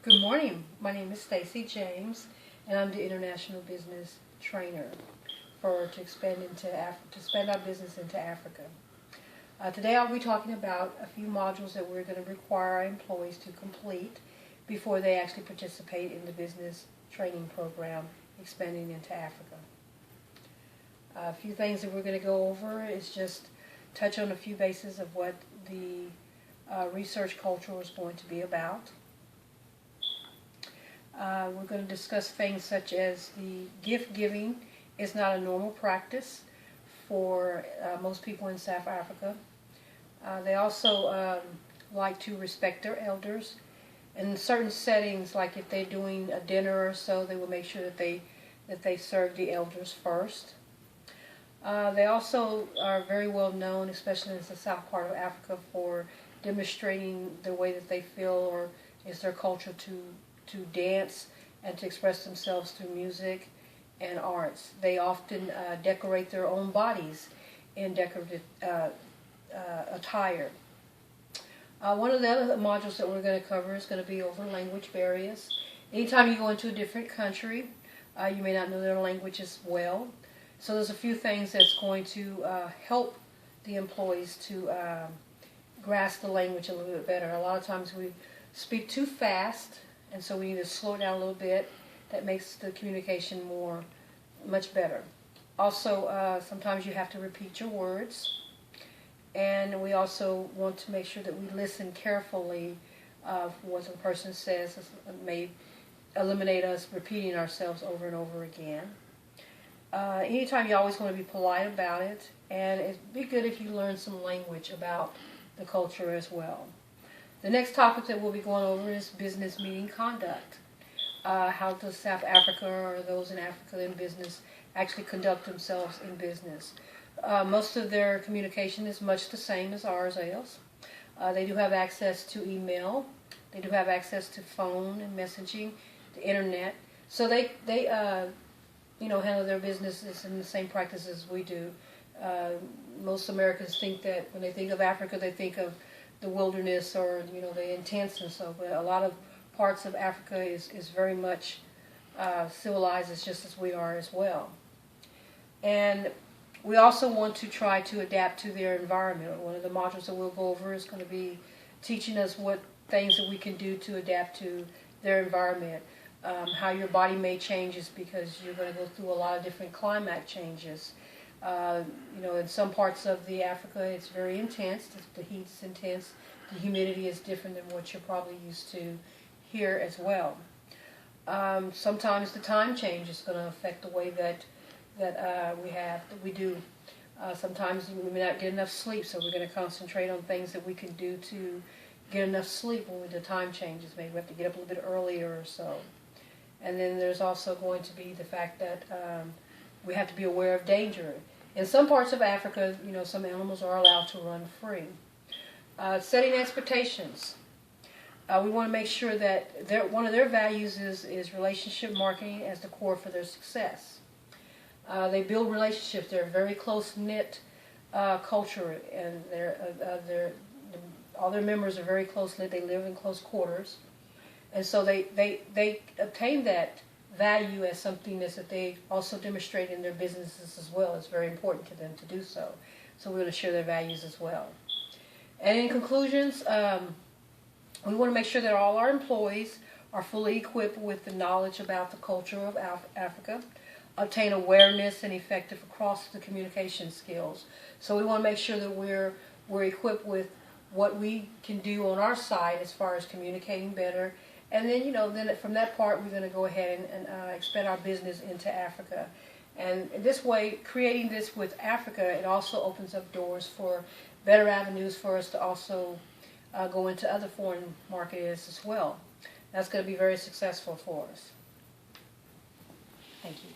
Good morning. My name is Stacy James, and I'm the International Business Trainer to expand our business into Africa. Today I'll be talking about a few modules that we're going to require our employees to complete before they actually participate in the business training program expanding into Africa. A few things that we're going to go over is just touch on a few bases of what the research culture is going to be about. We're going to discuss things such as the gift giving is not a normal practice for most people in South Africa. They also like to respect their elders. In certain settings, like if they're doing a dinner or so, they will make sure that they serve the elders first. They also are very well known, especially in the south part of Africa, for demonstrating the way that they feel or is their culture to dance and to express themselves through music and arts. They often decorate their own bodies in decorative attire. One of the other modules that we're going to cover is going to be over language barriers. Anytime you go into a different country, you may not know their language as well. So there's a few things that's going to help the employees to grasp the language a little bit better. A lot of times we speak too fast, and so we need to slow it down a little bit. That makes the communication much better. Also, sometimes you have to repeat your words. And we also want to make sure that we listen carefully for what the person says. This may eliminate us repeating ourselves over and over again. Anytime, you always want to be polite about it. And it'd be good if you learn some language about the culture as well. The next topic that we'll be going over is business meeting conduct. How does South Africa or those in Africa in business actually conduct themselves in business? Most of their communication is much the same as ours is. They do have access to email. They do have access to phone and messaging, the internet. So they handle their businesses in the same practices we do. Most Americans think that when they think of Africa, they think of the wilderness or the intense and so, but a lot of parts of Africa is very much civilized, as just as we are as well. And we also want to try to adapt to their environment. One of the modules that we'll go over is going to be teaching us what things that we can do to adapt to their environment. How your body may changes because you're going to go through a lot of different climate changes. In some parts of the Africa, it's very intense. The heat's intense. The humidity is different than what you're probably used to here as well. Sometimes the time change is going to affect the way that we do. Sometimes we may not get enough sleep, so we're going to concentrate on things that we can do to get enough sleep when the time changes. Maybe we have to get up a little bit earlier or so. And then there's also going to be the fact that we have to be aware of danger. In some parts of Africa, some animals are allowed to run free. Setting expectations. We want to make sure that one of their values is relationship marketing as the core for their success. They build relationships. They're a very close-knit culture, and all their members are very close-knit. They live in close quarters. And so they obtain that value as something that they also demonstrate in their businesses as well. It's very important to them to do so. So we're going to share their values as well. And in conclusions, we want to make sure that all our employees are fully equipped with the knowledge about the culture of Africa, obtain awareness and effective across the communication skills. So we want to make sure that we're equipped with what we can do on our side as far as communicating better. And then, then from that part, we're going to go ahead and expand our business into Africa. And this way, creating this with Africa, it also opens up doors for better avenues for us to also go into other foreign markets as well. That's going to be very successful for us. Thank you.